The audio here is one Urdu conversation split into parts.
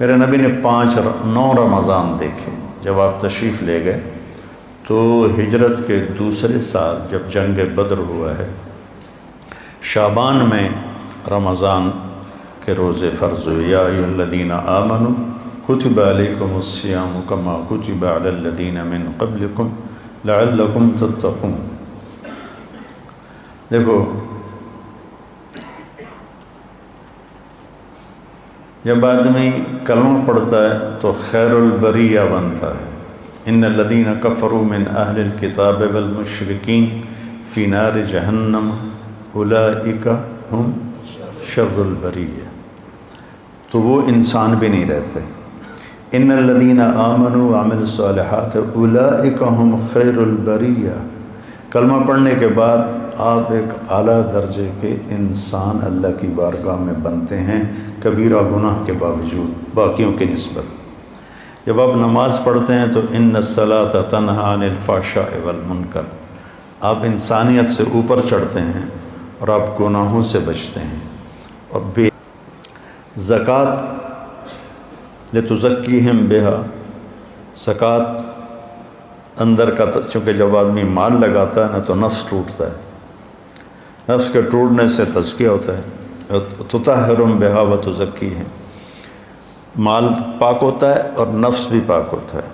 میرے نبی نے 9 رمضان دیکھے جب آپ تشریف لے گئے تو ہجرت کے دوسرے سال جب جنگ بدر ہوا ہے، شعبان میں رمضان کے روزے فرض ہوئے۔ یا ایھا الذین آمنوا کتب علیکم الصیام کما کتب علی الذین من قبلکم لعلکم تتقون۔ دیکھو، جب آدمی کلمہ پڑھتا ہے تو خیر البریہ بنتا ہے۔ ان الذین کفروا من اہل الکتاب والمشرکین فی نار جہنم اولئک ہم شر البریہ، تو وہ انسان بھی نہیں رہتے۔ ان الذین آمنوا وعملوا الصالحات اولئک ہم خیر البریہ، کلمہ پڑھنے کے بعد آپ ایک اعلیٰ درجے کے انسان اللہ کی بارگاہ میں بنتے ہیں، کبیرہ گناہ کے باوجود باقیوں کی نسبت۔ جب آپ نماز پڑھتے ہیں تو ان الصلاۃ تنہی عن الفحشاء والمنکر، آپ انسانیت سے اوپر چڑھتے ہیں اور آپ گناہوں سے بچتے ہیں۔ اور زکوٰۃ لتزکیہم بہا، زکوٰۃ اندر کا، چونکہ جب آدمی مال لگاتا ہے نا تو نفس ٹوٹتا ہے، نفس کے ٹوٹنے سے تزکیہ ہوتا ہے۔ تطہرہم بہا وتزکیہم، مال پاک ہوتا ہے اور نفس بھی پاک ہوتا ہے۔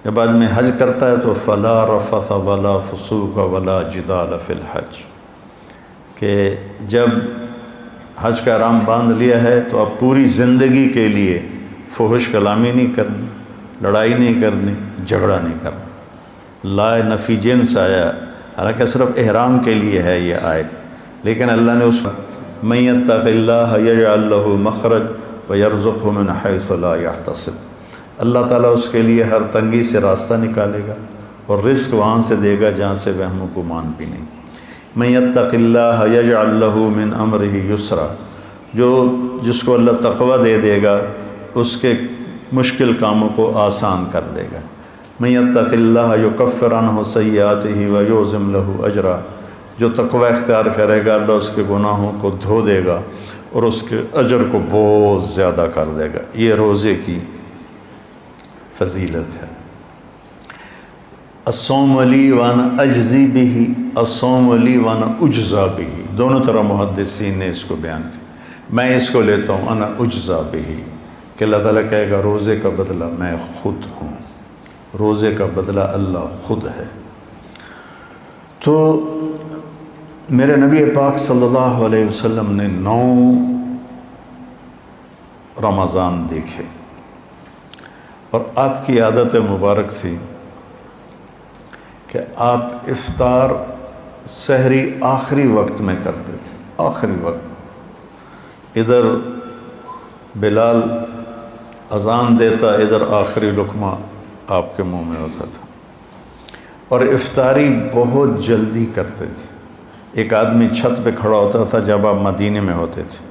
جب آدمی حج کرتا ہے تو فلا رفث ولا فسوق ولا جدال فی الحج، کہ جب حج کا احرام باندھ لیا ہے تو اب پوری زندگی کے لیے فحش کلامی نہیں کرنی، لڑائی نہیں کرنی، جھگڑا نہیں کرنا۔ لا نفی جنس آیا، حالانکہ صرف احرام کے لیے ہے یہ آیت، لیکن اللہ نے اس کو من یتق اللہ یجعل لہ مخرج ویرزقہ من حیث لا یحتسب، اللہ تعالیٰ اس کے لیے ہر تنگی سے راستہ نکالے گا اور رزق وہاں سے دے گا جہاں سے وہم و گمان بھی نہیں۔ من یتق اللہ یجعل لہ من امرہ یسرا، جس کو اللہ تقوی دے گا اس کے مشکل کاموں کو آسان کر دے گا۔ من یتق اللہ یکفر عنہ سیئاتہ ویعظم لہ اجرا، جو تقوی اختیار کرے گا اللہ اس کے گناہوں کو دھو دے گا اور اس کے اجر کو بہت زیادہ کر دے گا۔ یہ روزے کی فضیلت ہے۔ الصوم لی وانا اجزی بہ، الصوم لی وانا اجزا بہ، دونوں طرح محدثین نے اس کو بیان کیا۔ میں اس کو لیتا ہوں انا اجزا بہ، کہ اللہ تعالیٰ کہے گا روزے کا بدلہ میں خود ہوں، روزے کا بدلہ اللہ خود ہے۔ تو میرے نبی پاک صلی اللہ علیہ وسلم نے 9 رمضان دیکھے، اور آپ کی عادت مبارک تھی کہ آپ افطار سحری آخری وقت میں کرتے تھے، آخری وقت، ادھر بلال اذان دیتا، ادھر آخری لقمہ آپ کے منہ میں ہوتا تھا، اور افطاری بہت جلدی کرتے تھے۔ ایک آدمی چھت پہ کھڑا ہوتا تھا جب آپ مدینے میں ہوتے تھے،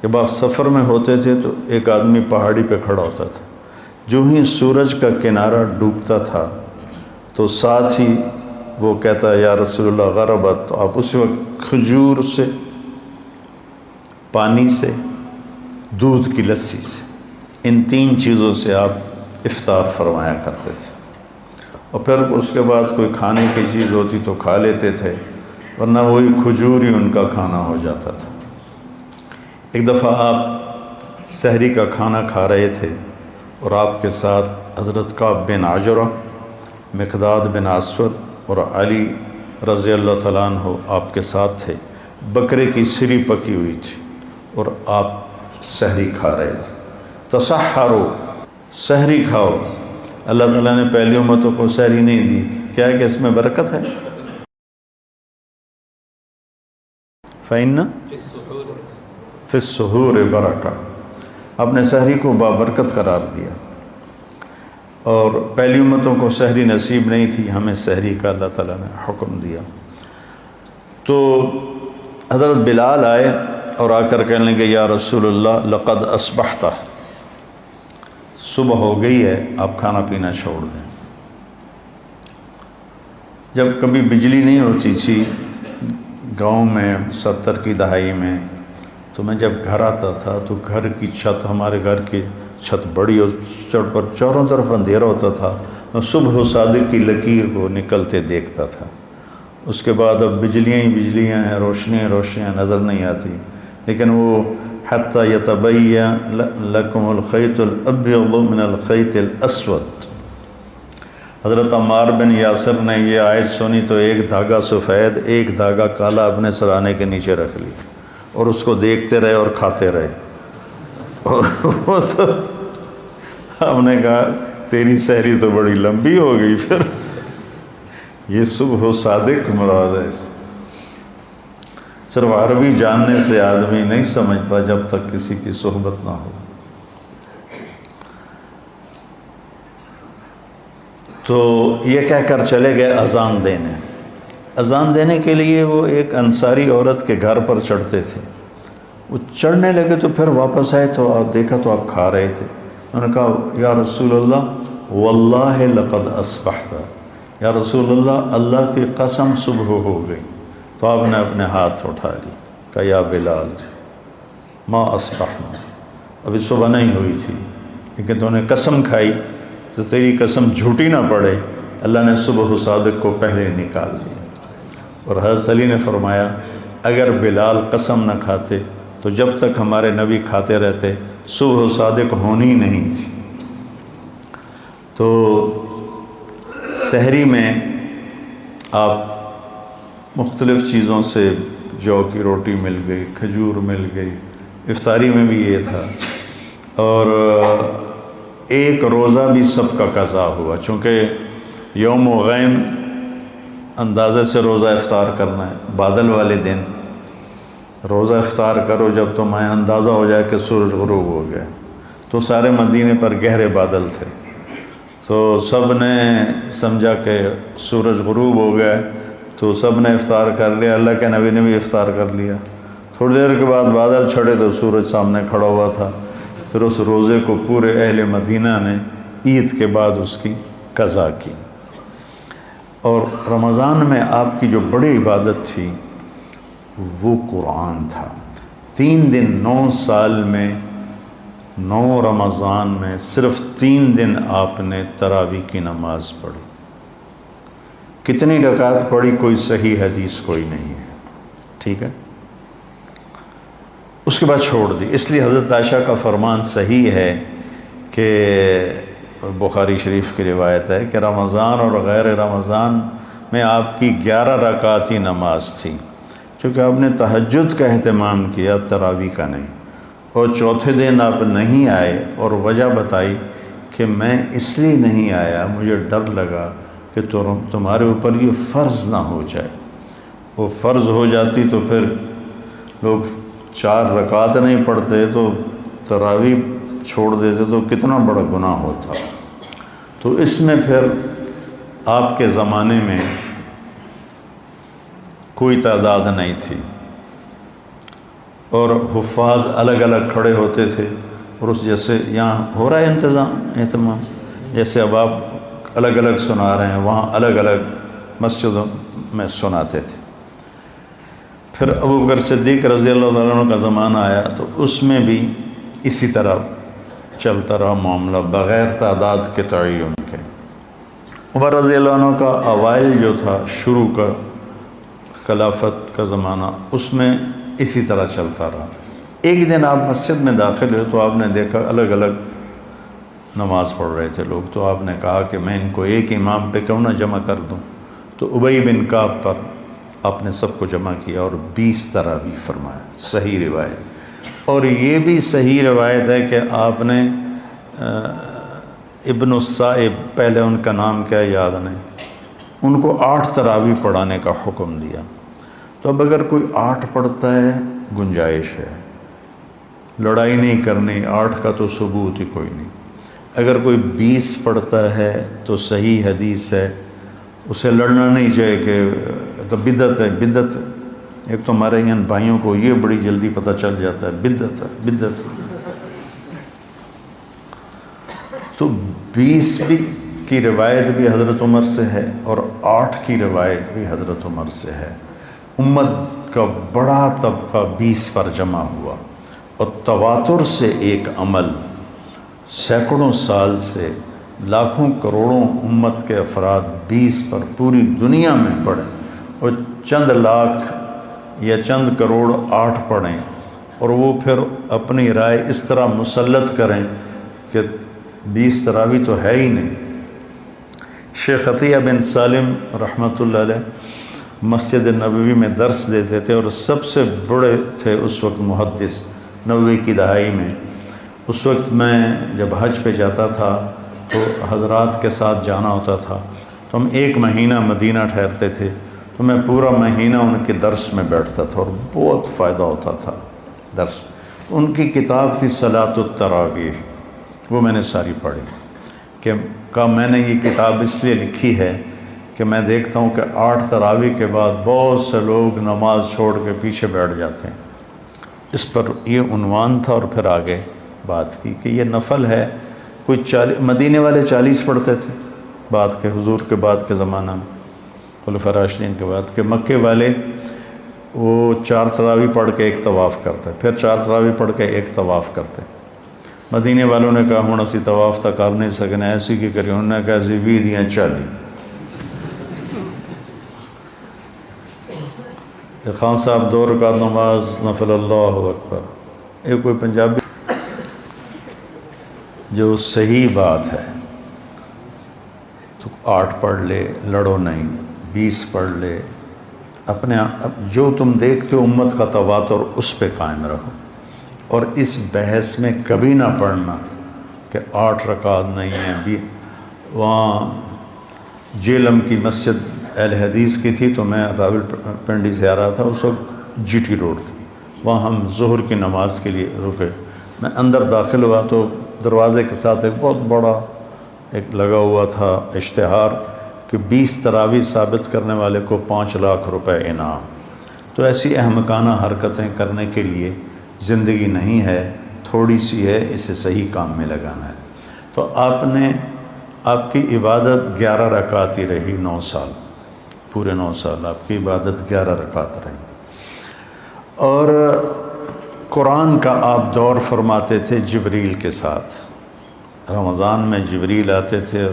جب آپ سفر میں ہوتے تھے تو ایک آدمی پہاڑی پہ کھڑا ہوتا تھا، جو ہی سورج کا کنارہ ڈوبتا تھا تو ساتھ ہی وہ کہتا یا رسول اللہ غربت، تو آپ اسی وقت کھجور سے، پانی سے، دودھ کی لسی سے، ان 3 چیزوں سے آپ افطار فرمایا کرتے تھے، اور پھر اس کے بعد کوئی کھانے کی چیز ہوتی تو کھا لیتے تھے، ورنہ وہی کھجور ہی ان کا کھانا ہو جاتا تھا۔ ایک دفعہ آپ سحری کا کھانا کھا رہے تھے اور آپ کے ساتھ حضرت کعب بن عجرہ، مقداد بن اسود اور علی رضی اللہ تعالیٰ عنہ آپ کے ساتھ تھے۔ بکرے کی سری پکی ہوئی تھی اور آپ سحری کھا رہے تھے۔ تسحروا، سحری کھاؤ، اللہ تعالیٰ نے پہلی امتوں کو سحری نہیں دی، کیا ہے کہ اس میں برکت ہے۔ فَإِنَّ فِي السُّحُورِ بَرَکَۃ، آپ نے سحری کو بابرکت قرار دیا، اور پہلی امتوں کو سحری نصیب نہیں تھی، ہمیں سحری کا اللہ تعالیٰ نے حکم دیا۔ تو حضرت بلال آئے اور آ کر کہنے لگے یا رسول اللہ لقد اصبحت، صبح ہو گئی ہے، آپ کھانا پینا چھوڑ دیں۔ جب کبھی بجلی نہیں ہوتی تھی گاؤں میں 70 کی دہائی میں، تو میں جب گھر آتا تھا تو گھر کی چھت، ہمارے گھر کی چھت بڑی، اور چھت پر چاروں طرف اندھیرا ہوتا تھا، میں صبح و صادق کی لکیر کو نکلتے دیکھتا تھا۔ اس کے بعد اب بجلیاں ہی بجلیاں ہیں، روشنیاں روشنیاں نظر نہیں آتی، لیکن وہ حتی یتبین لکم الخیط الابیض من الخیط الاسود، حضرت عمار بن یاسر نے یہ آیت سنی تو ایک دھاگا سفید ایک دھاگا کالا اپنے سرانے کے نیچے رکھ لی اور اس کو دیکھتے رہے اور کھاتے رہے۔ وہ تو ہم نے کہا تیری سحری تو بڑی لمبی ہو گئی، پھر یہ صبح و صادق مراد ہے۔ صرف عربی جاننے سے آدمی نہیں سمجھتا جب تک کسی کی صحبت نہ ہو۔ تو یہ کہہ کر چلے گئے اذان دینے۔ اذان دینے کے لیے وہ ایک انصاری عورت کے گھر پر چڑھتے تھے، وہ چڑھنے لگے تو پھر واپس آئے تو دیکھا تو آپ کھا رہے تھے۔ انہوں نے کہا یا رسول اللہ واللہ لقد اصبحت، یا رسول اللہ اللہ کی قسم صبح ہو گئی۔ تو آپ نے اپنے ہاتھ اٹھا لی، کہا یا بلال ما اصبحنا، ابھی صبح نہیں ہوئی تھی لیکن تو نے قسم کھائی تو تیری قسم جھوٹی نہ پڑے، اللہ نے صبح و صادق کو پہلے نکال لیا۔ اور حضرت علی نے فرمایا اگر بلال قسم نہ کھاتے تو جب تک ہمارے نبی کھاتے رہتے صبح و صادق ہونی نہیں تھی۔ تو سحری میں آپ مختلف چیزوں سے، جو کی روٹی مل گئی، کھجور مل گئی، افطاری میں بھی یہ تھا، اور ایک روزہ بھی سب کا قضا ہوا، چونکہ یوم غیم اندازے سے روزہ افطار کرنا ہے، بادل والے دن روزہ افطار کرو جب تمہیں اندازہ ہو جائے کہ سورج غروب ہو گیا۔ تو سارے مدینے پر گہرے بادل تھے، تو سب نے سمجھا کہ سورج غروب ہو گیا، تو سب نے افطار کر لیا، اللہ کے نبی نے بھی افطار کر لیا۔ تھوڑی دیر کے بعد بادل چھڑے تو سورج سامنے کھڑا ہوا تھا، پھر اس روزے کو پورے اہل مدینہ نے عید کے بعد اس کی قضا کی۔ اور رمضان میں آپ کی جو بڑی عبادت تھی وہ قرآن تھا۔ 3 دن 9 سال میں 9 رمضان میں صرف 3 دن آپ نے تراویح کی نماز پڑھی۔ کتنی رکعت پڑھی کوئی صحیح حدیث کوئی نہیں ہے، ٹھیک ہے، اس کے بعد چھوڑ دی۔ اس لیے حضرت عائشہ کا فرمان صحیح ہے کہ بخاری شریف کی روایت ہے کہ رمضان اور غیر رمضان میں آپ کی 11 رکعت ہی نماز تھی، چونکہ آپ نے تہجد کا اہتمام کیا، تراویح کا نہیں۔ اور چوتھے دن آپ نہیں آئے اور وجہ بتائی کہ میں اس لیے نہیں آیا، مجھے ڈر لگا کہ تمہارے اوپر یہ فرض نہ ہو جائے، وہ فرض ہو جاتی تو پھر لوگ 4 رکعت نہیں پڑھتے تو تراویح چھوڑ دیتے تو کتنا بڑا گناہ ہوتا۔ تو اس میں پھر آپ کے زمانے میں کوئی تعداد نہیں تھی، اور حفاظ الگ الگ کھڑے ہوتے تھے، اور اس جیسے یہاں ہو رہا ہے اہتمام، جیسے اب آپ الگ الگ سنا رہے ہیں، وہاں الگ الگ مسجدوں میں سناتے تھے۔ پھر ابوبکر صدیق رضی اللہ عنہ کا زمانہ آیا تو اس میں بھی اسی طرح چلتا رہا معاملہ بغیر تعداد کے تعین کے۔ عمر رضی اللہ عنہ کا اوائل جو تھا، شروع کا خلافت کا زمانہ، اس میں اسی طرح چلتا رہا۔ ایک دن آپ مسجد میں داخل ہوئے تو آپ نے دیکھا الگ الگ نماز پڑھ رہے تھے لوگ، تو آپ نے کہا کہ میں ان کو ایک امام پہ کیوں نہ جمع کر دوں، تو ابی بن کعب پر آپ نے سب کو جمع کیا اور 20 تراویح فرمایا، صحیح روایت۔ اور یہ بھی صحیح روایت ہے کہ آپ نے ابن السائب، پہلے ان کا نام کیا یاد نہیں، ان کو 8 تراویح پڑھانے کا حکم دیا۔ تو اب اگر کوئی 8 پڑھتا ہے گنجائش ہے، لڑائی نہیں کرنی، 8 کا تو ثبوت ہی کوئی نہیں۔ اگر کوئی 20 پڑھتا ہے تو صحیح حدیث ہے، اسے لڑنا نہیں چاہیے کہ تو بدعت ہے، بدعت۔ ایک تو ہمارے یہاں بھائیوں کو یہ بڑی جلدی پتہ چل جاتا ہے بدعت ہے، بدعت۔ تو 20 بھی کی روایت بھی حضرت عمر سے ہے اور 8 کی روایت بھی حضرت عمر سے ہے۔ امت کا بڑا طبقہ 20 پر جمع ہوا، اور تواتر سے ایک عمل سینکڑوں سال سے لاکھوں کروڑوں امت کے افراد 20 پر پوری دنیا میں پڑھیں، اور چند لاکھ یا چند کروڑ 8 پڑھیں، اور وہ پھر اپنی رائے اس طرح مسلط کریں کہ 20 تراویح تو ہے ہی نہیں۔ شیخ عطیہ بن سالم رحمۃ اللہ علیہ مسجد نبوی میں درس دیتے تھے، اور سب سے بڑے تھے اس وقت محدث 90 کی دہائی میں۔ اس وقت میں جب حج پہ جاتا تھا تو حضرات کے ساتھ جانا ہوتا تھا، تو ہم 1 مہینہ مدینہ ٹھہرتے تھے، تو میں پورا مہینہ ان کے درس میں بیٹھتا تھا، اور بہت فائدہ ہوتا تھا درس۔ ان کی کتاب تھی صلاۃ التراویح، وہ میں نے ساری پڑھی کہ میں نے یہ کتاب اس لیے لکھی ہے کہ میں دیکھتا ہوں کہ 8 تراویح کے بعد بہت سے لوگ نماز چھوڑ کے پیچھے بیٹھ جاتے ہیں۔ اس پر یہ عنوان تھا، اور پھر آگے بات کی کہ یہ نفل ہے۔ کوئی مدینے والے 40 پڑھتے تھے بعد کے، حضور کے بعد کے زمانہ میں، خلفاء راشدین کے بعد، کہ مکے والے وہ 4 تراویح پڑھ کے ایک طواف کرتے، پھر 4 تراویح پڑھ کے ایک طواف کرتے۔ مدینے والوں نے کہا ہوں اسی طواف تک کر نہیں سکنے، ایسی کی کری، انہوں نے کہا اسی 20 دیاں 40۔ خان صاحب 2 رکعت نماز نفل، اللہ اکبر۔ یہ کوئی پنجابی جو صحیح بات ہے تو 8 پڑھ لے، لڑو نہیں، 20 پڑھ لے، اپنے جو تم دیکھتے ہو امت کا تواتر اس پہ قائم رہو، اور اس بحث میں کبھی نہ پڑھنا کہ 8 رکعت نہیں ہیں۔ وہاں جیلم کی مسجد اہل حدیث کی تھی، تو میں راول پنڈی سے آ رہا تھا، اس وقت جی ٹی روڈ تھی، وہاں ہم ظہر کی نماز کے لیے رکے۔ میں اندر داخل ہوا تو دروازے کے ساتھ ایک بہت بڑا ایک لگا ہوا تھا اشتہار کہ 20 تراویح ثابت کرنے والے کو 5 لاکھ روپے انعام۔ تو ایسی احمقانہ حرکتیں کرنے کے لیے زندگی نہیں ہے، تھوڑی سی ہے، اسے صحیح کام میں لگانا ہے۔ تو آپ کی عبادت 11 رکعت ہی رہی 9 سال، پورے 9 سال آپ کی عبادت 11 رکعت رہی۔ اور قرآن کا آپ دور فرماتے تھے جبریل کے ساتھ۔ رمضان میں جبریل آتے تھے،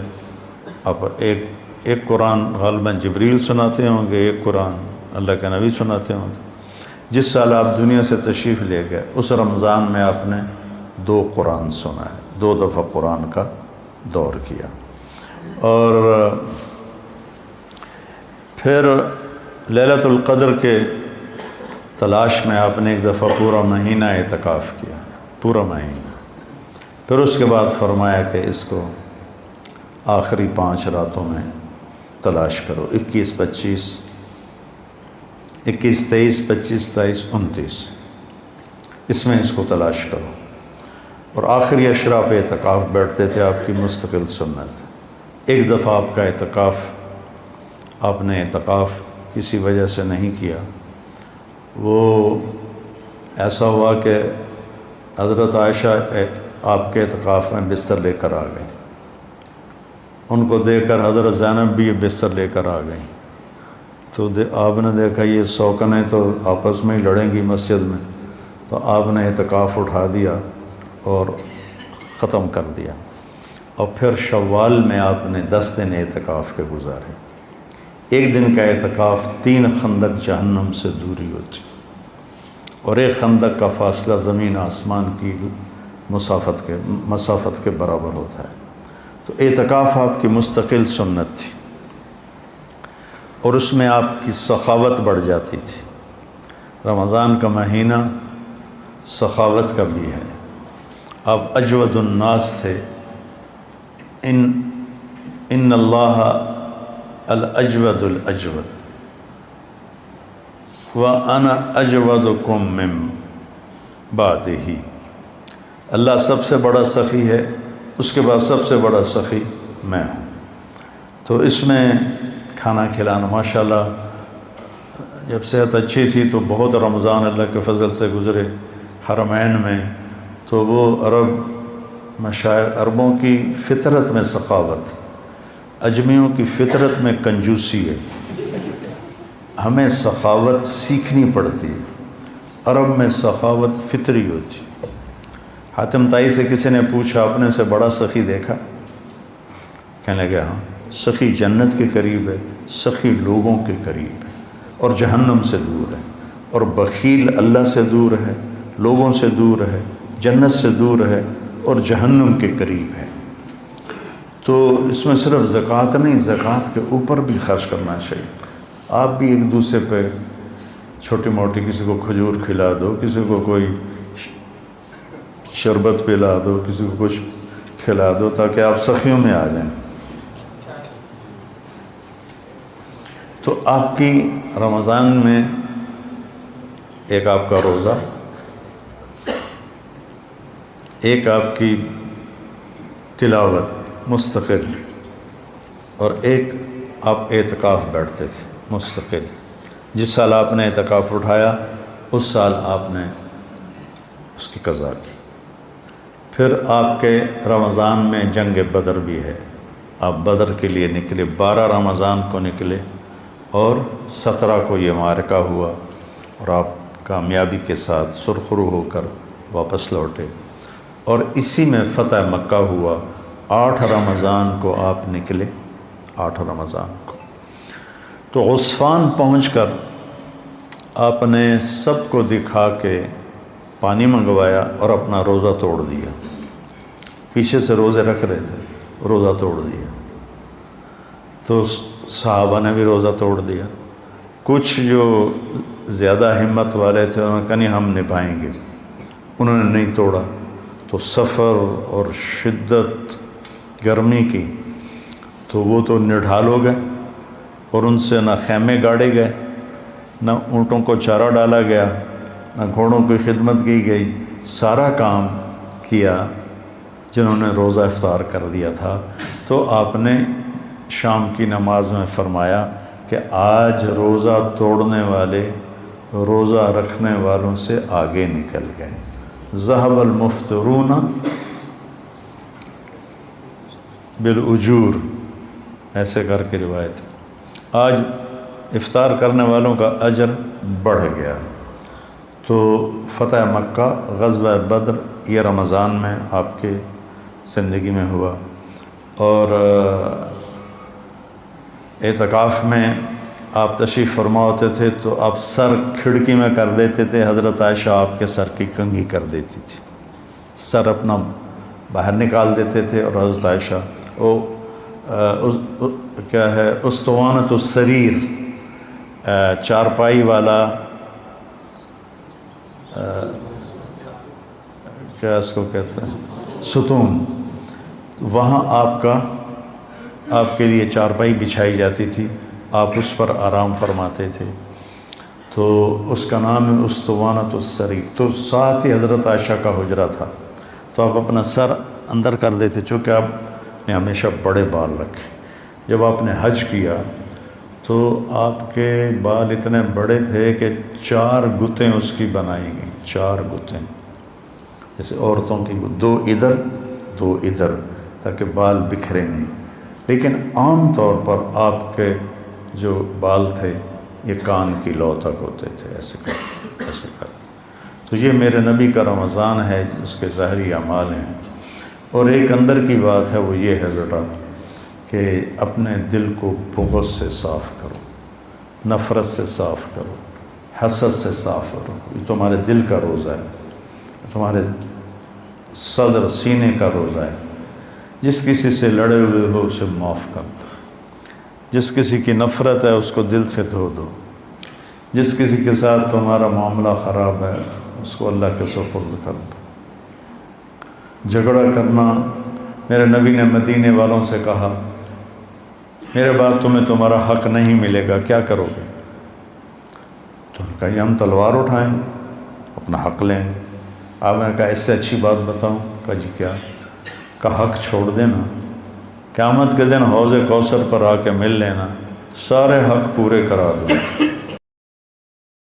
آپ ایک قرآن غالباً جبریل سناتے ہوں گے، ایک قرآن اللہ کے نبی سناتے ہوں گے۔ جس سال آپ دنیا سے تشریف لے گئے اس رمضان میں آپ نے 2 قرآن سنائے، 2 دفعہ قرآن کا دور کیا۔ اور پھر لیلۃ القدر کے تلاش میں آپ نے ایک دفعہ پورا مہینہ اعتکاف کیا، پورا مہینہ۔ پھر اس کے بعد فرمایا کہ اس کو آخری 5 راتوں میں تلاش کرو، 21، 25، 21، 23، 25، 27، 29، اس میں اس کو تلاش کرو۔ اور آخری اشرا پہ اعتکاف بیٹھتے تھے، آپ کی مستقل سنت۔ ایک دفعہ آپ کا آپ نے اعتکاف کسی وجہ سے نہیں کیا، وہ ایسا ہوا کہ حضرت عائشہ آپ کے اعتکاف میں بستر لے کر آ گئی، ان کو دیکھ کر حضرت زینب بھی یہ بستر لے کر آ گئیں۔ تو آپ نے دیکھا یہ سوکنیں تو آپس میں ہی لڑیں گی مسجد میں، تو آپ نے اعتکاف اٹھا دیا اور ختم کر دیا۔ اور پھر شوال میں آپ نے 10 دن اعتکاف کے گزارے۔ ایک دن کا اعتکاف 3 خندق جہنم سے دوری ہوتی، اور ایک خندق کا فاصلہ زمین آسمان کی مسافت کے برابر ہوتا ہے۔ تو اعتکاف آپ کی مستقل سنت تھی، اور اس میں آپ کی سخاوت بڑھ جاتی تھی۔ رمضان کا مہینہ سخاوت کا بھی ہے، آپ اجود الناس تھے۔ ان اللہ الاجود الاجود وانا اجودکم من بعدہ، اللہ سب سے بڑا سخی ہے، اس کے بعد سب سے بڑا سخی میں ہوں۔ تو اس میں کھانا کھلانا ماشاءاللہ، جب صحت اچھی تھی تو بہت رمضان اللہ کے فضل سے گزرے حرمین میں، تو وہ مشائخ عربوں کی فطرت میں سخاوت، اجمیوں کی فطرت میں کنجوسی ہے۔ ہمیں سخاوت سیکھنی پڑتی ہے۔ عرب میں سخاوت فطری ہوتی۔ حاتم طائی سے کسی نے پوچھا اپنے سے بڑا سخی دیکھا؟ کہنے لگا ہاں، سخی جنت کے قریب ہے، سخی لوگوں کے قریب ہے اور جہنم سے دور ہے، اور بخیل اللہ سے دور ہے، لوگوں سے دور ہے، جنت سے دور ہے اور جہنم کے قریب ہے۔ تو اس میں صرف زکوٰۃ نہیں، زکوٰۃ کے اوپر بھی خرچ کرنا چاہیے۔ آپ بھی ایک دوسرے پہ چھوٹی موٹی، کسی کو کھجور کھلا دو، کسی کو کوئی شربت پلا دو، کسی کو کچھ کھلا دو، تاکہ آپ سخیوں میں آ جائیں۔ تو آپ کی رمضان میں ایک آپ کا روزہ، ایک آپ کی تلاوت مستقل، اور ایک آپ اعتکاف بیٹھتے تھے مستقل۔ جس سال آپ نے اعتکاف اٹھایا اس سال آپ نے اس کی قضا کی۔ پھر آپ کے رمضان میں جنگ بدر بھی ہے، آپ بدر کے لیے نکلے، 12 رمضان کو نکلے اور 17 کو یہ معرکہ ہوا اور آپ کامیابی کے ساتھ سرخرو ہو کر واپس لوٹے، اور اسی میں فتح مکہ ہوا۔ 8 رمضان کو آپ نکلے، 8 رمضان کو۔ تو عصفان پہنچ کر آپ نے سب کو دکھا کے پانی منگوایا اور اپنا روزہ توڑ دیا۔ پیچھے سے روزے رکھ رہے تھے، روزہ توڑ دیا۔ تو صحابہ نے بھی روزہ توڑ دیا۔ کچھ جو زیادہ ہمت والے تھے انہوں نے کہا نہیں ہم نبھائیں گے، انہوں نے نہیں توڑا۔ تو سفر اور شدت گرمی کی، تو وہ تو نڈھال ہو گئے، اور ان سے نہ خیمے گاڑے گئے، نہ اونٹوں کو چارہ ڈالا گیا، نہ گھوڑوں کی خدمت کی گئی۔ سارا کام کیا جنہوں نے روزہ افطار کر دیا تھا۔ تو آپ نے شام کی نماز میں فرمایا کہ آج روزہ توڑنے والے روزہ رکھنے والوں سے آگے نکل گئے۔ ذہب المفطرون بالاجور، ایسے کر کے روایت، آج افطار کرنے والوں کا اجر بڑھ گیا۔ تو فتح مکہ، غزوہ بدر، یہ رمضان میں آپ کے زندگی میں ہوا۔ اور اعتکاف میں آپ تشریف فرما ہوتے تھے تو آپ سر کھڑکی میں کر دیتے تھے، حضرت عائشہ آپ کے سر کی کنگھی کر دیتی تھی، سر اپنا باہر نکال دیتے تھے، اور حضرت عائشہ کیا ہے اسطوانۃ السریر، چارپائی والا، کیا اس کو کہتے ہیں، ستون، وہاں آپ کے لیے چارپائی بچھائی جاتی تھی، آپ اس پر آرام فرماتے تھے، تو اس کا نام ہے اسطوانۃ السریر۔ تو ساتھ ہی حضرت عائشہ کا حجرہ تھا، تو آپ اپنا سر اندر کر دیتے، چونکہ آپ نے ہمیشہ بڑے بال رکھے۔ جب آپ نے حج کیا تو آپ کے بال اتنے بڑے تھے کہ 4 گتیں اس کی بنائی گئیں، 4 گتیں، جیسے عورتوں کی 2 ادھر 2 ادھر، تاکہ بال بکھرے نہیں۔ لیکن عام طور پر آپ کے جو بال تھے یہ کان کی لو تک ہوتے تھے، ایسے کر۔ تو یہ میرے نبی کا رمضان ہے، اس کے ظاہری اعمال ہیں۔ اور ایک اندر کی بات ہے، وہ یہ ہے بیٹا کہ اپنے دل کو بغض سے صاف کرو، نفرت سے صاف کرو، حسد سے صاف کرو۔ یہ تمہارے دل کا روزہ ہے، تمہارے صدر سینے کا روزہ ہے۔ جس کسی سے لڑے ہوئے ہو اسے معاف کر دو، جس کسی کی نفرت ہے اس کو دل سے دھو دو، جس کسی کے ساتھ تمہارا معاملہ خراب ہے اس کو اللہ کے سپرد کر دو۔ جھگڑا کرنا، میرے نبی نے مدینے والوں سے کہا میرے بعد تمہیں تمہارا حق نہیں ملے گا، کیا کرو گے؟ تو انہوں نے کہا ہم تلوار اٹھائیں گے، اپنا حق لیں گے۔ آپ نے کہا اس سے اچھی بات بتاؤں؟ کہا جی کیا؟ کہا حق چھوڑ دینا، قیامت کے دن حوض کوثر پر آ کے مل لینا، سارے حق پورے کرا دوں۔